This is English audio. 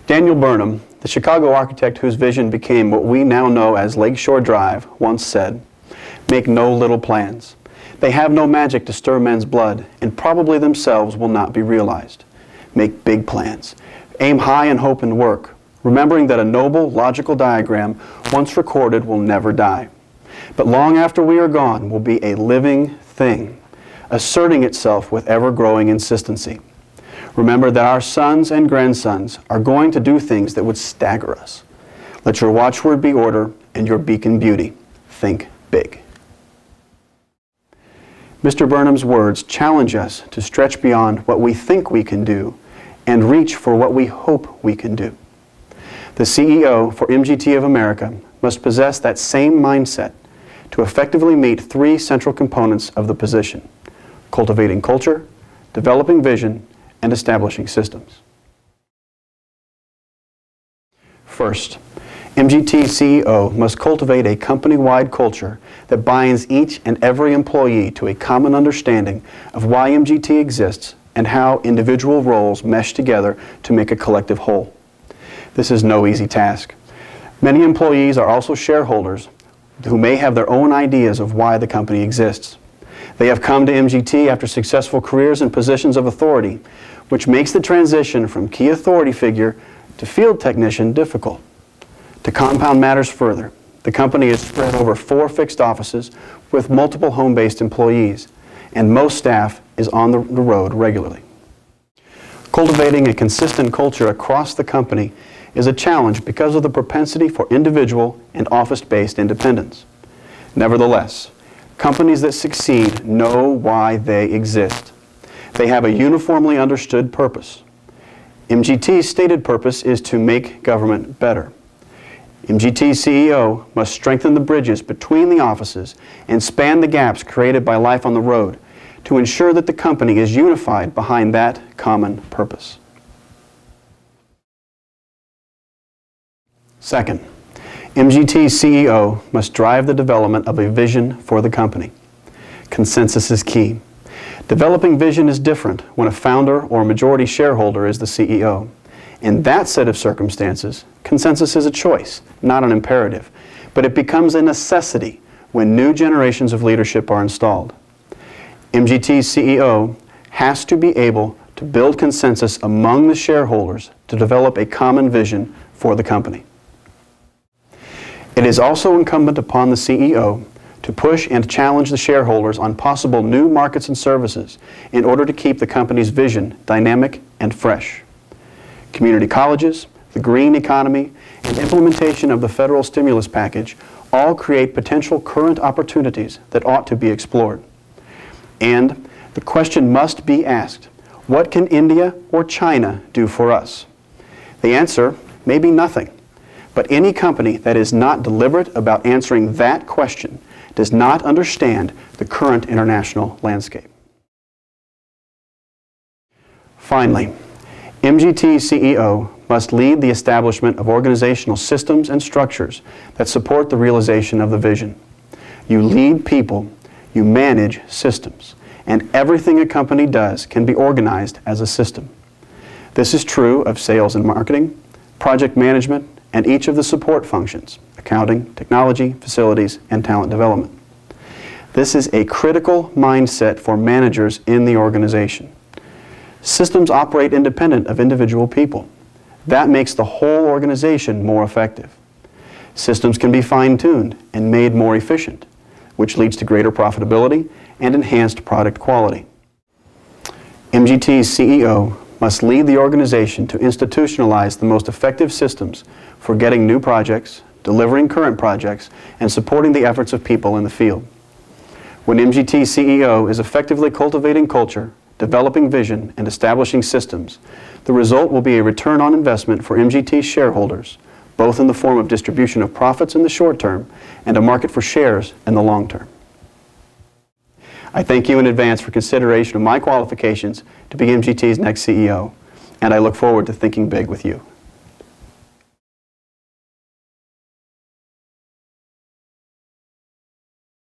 Daniel Burnham, the Chicago architect whose vision became what we now know as Lakeshore Drive, once said, "Make no little plans. They have no magic to stir men's blood, and probably themselves will not be realized. Make big plans. Aim high in hope and work, remembering that a noble, logical diagram, once recorded, will never die. But long after we are gone will be a living thing, asserting itself with ever-growing insistency. Remember that our sons and grandsons are going to do things that would stagger us. Let your watchword be order and your beacon beauty. Think big." Mr. Burnham's words challenge us to stretch beyond what we think we can do and reach for what we hope we can do. The CEO for MGT of America must possess that same mindset to effectively meet three central components of the position: cultivating culture, developing vision, and establishing systems. First, MGT CEO must cultivate a company-wide culture that binds each and every employee to a common understanding of why MGT exists and how individual roles mesh together to make a collective whole. This is no easy task. Many employees are also shareholders who may have their own ideas of why the company exists. They have come to MGT after successful careers in positions of authority, which makes the transition from key authority figure to field technician difficult. To compound matters further, the company is spread over 4 fixed offices with multiple home-based employees, and most staff is on the road regularly. Cultivating a consistent culture across the company is a challenge because of the propensity for individual and office-based independence. Nevertheless, companies that succeed know why they exist. They have a uniformly understood purpose. MGT's stated purpose is to make government better. MGT's CEO must strengthen the bridges between the offices and span the gaps created by life on the road to ensure that the company is unified behind that common purpose. Second, MGT's CEO must drive the development of a vision for the company. Consensus is key. Developing vision is different when a founder or majority shareholder is the CEO. In that set of circumstances, consensus is a choice, not an imperative, but it becomes a necessity when new generations of leadership are installed. MGT's CEO has to be able to build consensus among the shareholders to develop a common vision for the company. It is also incumbent upon the CEO to push and challenge the shareholders on possible new markets and services in order to keep the company's vision dynamic and fresh. Community colleges, the green economy, and implementation of the federal stimulus package all create potential current opportunities that ought to be explored. And the question must be asked, what can India or China do for us? The answer may be nothing. But any company that is not deliberate about answering that question does not understand the current international landscape. Finally, MGT's CEO must lead the establishment of organizational systems and structures that support the realization of the vision. You lead people, you manage systems, and everything a company does can be organized as a system. This is true of sales and marketing, project management, and each of the support functions: accounting, technology, facilities, and talent development. This is a critical mindset for managers in the organization. Systems operate independent of individual people. That makes the whole organization more effective. Systems can be fine-tuned and made more efficient, which leads to greater profitability and enhanced product quality. MGT's CEO must lead the organization to institutionalize the most effective systems for getting new projects, delivering current projects, and supporting the efforts of people in the field. When MGT's CEO is effectively cultivating culture, developing vision, and establishing systems, the result will be a return on investment for MGT's shareholders, both in the form of distribution of profits in the short term and a market for shares in the long term. I thank you in advance for consideration of my qualifications to be MGT's next CEO, and I look forward to thinking big with you.